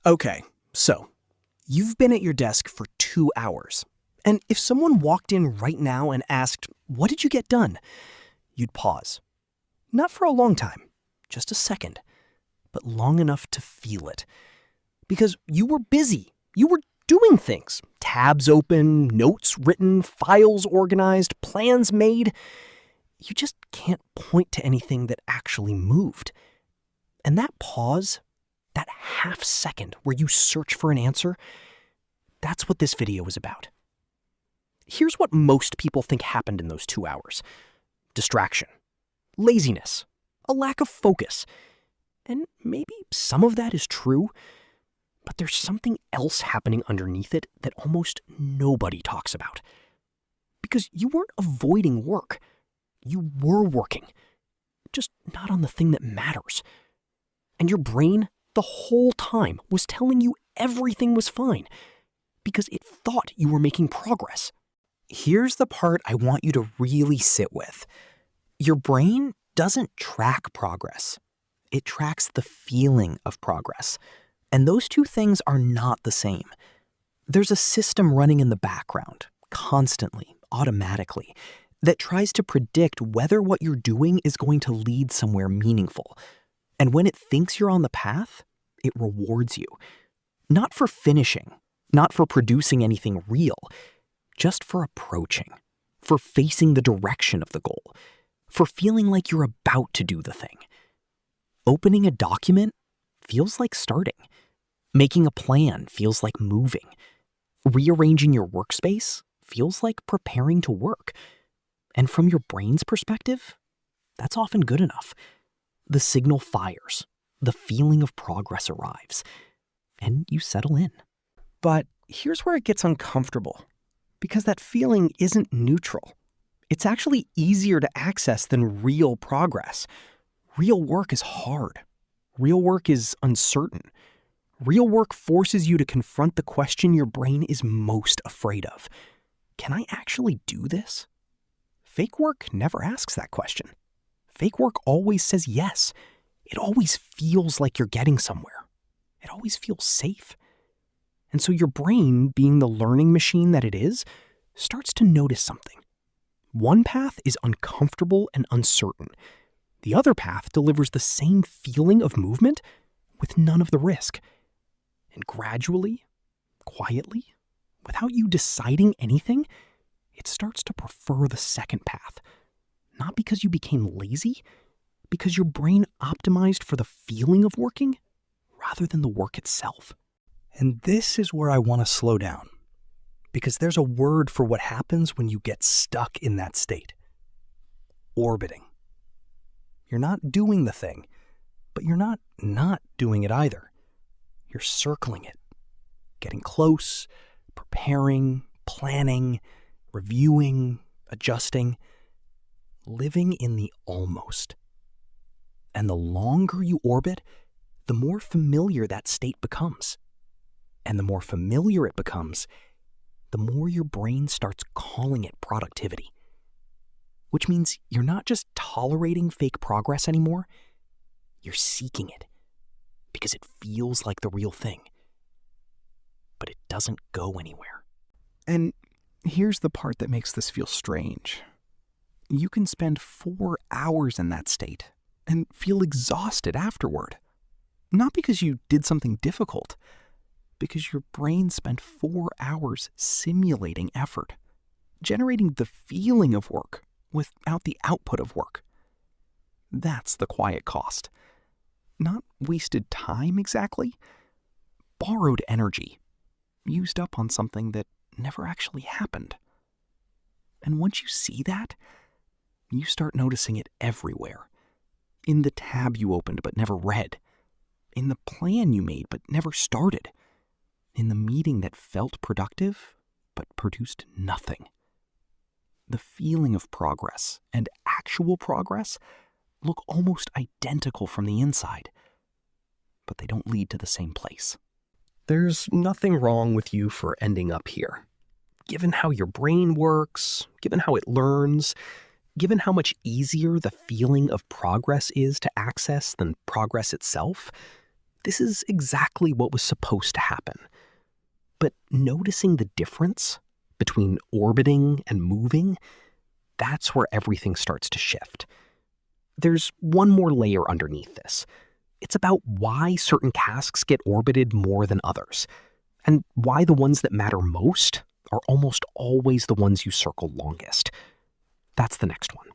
Okay, so you've been at your desk for 2 hours. And if someone walked in right now and asked, "What did you get done?" you'd pause. Not for a long time, just a second, but long enough to feel it. Because you were busy. You were doing things. Tabs open, notes written, files organized, plans made. You just can't point to anything that actually moved. And that pause, that half second where you search for an answer, that's what this video is about. Here's what most people think happened in those 2 hours. Distraction, laziness, a lack of focus. And maybe some of that is true, but there's something else happening underneath it that almost nobody talks about. Because you weren't avoiding work. You were working, just not on the thing that matters. And your brain, the whole time, was telling you everything was fine because it thought you were making progress. Here's the part I want you to really sit with. Your brain doesn't track progress. It tracks the feeling of progress. And those two things are not the same. There's a system running in the background, constantly, automatically, that tries to predict whether what you're doing is going to lead somewhere meaningful. And when it thinks you're on the path, it rewards you. Not for finishing, not for producing anything real, just for approaching, for facing the direction of the goal, for feeling like you're about to do the thing. Opening a document feels like starting. Making a plan feels like moving. Rearranging your workspace feels like preparing to work. And from your brain's perspective, that's often good enough. The signal fires, the feeling of progress arrives, and you settle in. But here's where it gets uncomfortable, because that feeling isn't neutral. It's actually easier to access than real progress. Real work is hard. Real work is uncertain. Real work forces you to confront the question your brain is most afraid of. Can I actually do this? Fake work never asks that question. Fake work always says yes. It always feels like you're getting somewhere. It always feels safe. And so your brain, being the learning machine that it is, starts to notice something. One path is uncomfortable and uncertain. The other path delivers the same feeling of movement with none of the risk. And gradually, quietly, without you deciding anything, it starts to prefer the second path. Not because you became lazy, because your brain optimized for the feeling of working rather than the work itself. And this is where I want to slow down, because there's a word for what happens when you get stuck in that state. Orbiting. You're not doing the thing, but you're not doing it either. You're circling it, getting close, preparing, planning, reviewing, adjusting, living in the almost. And the longer you orbit, the more familiar that state becomes. And the more familiar it becomes, the more your brain starts calling it productivity. Which means you're not just tolerating fake progress anymore, you're seeking it because it feels like the real thing. But it doesn't go anywhere. And here's the part that makes this feel strange. You can spend 4 hours in that state and feel exhausted afterward. Not because you did something difficult, because your brain spent 4 hours simulating effort, generating the feeling of work without the output of work. That's the quiet cost. Not wasted time exactly, borrowed energy, used up on something that never actually happened. And once you see that, you start noticing it everywhere. In the tab you opened but never read. In the plan you made but never started. In the meeting that felt productive but produced nothing. The feeling of progress and actual progress look almost identical from the inside, but they don't lead to the same place. There's nothing wrong with you for ending up here. Given how your brain works, given how it learns, given how much easier the feeling of progress is to access than progress itself, This is exactly what was supposed to happen. But noticing the difference between orbiting and moving, that's where everything starts to shift. There's one more layer underneath this. It's about why certain tasks get orbited more than others, and why the ones that matter most are almost always the ones you circle longest. That's the next one.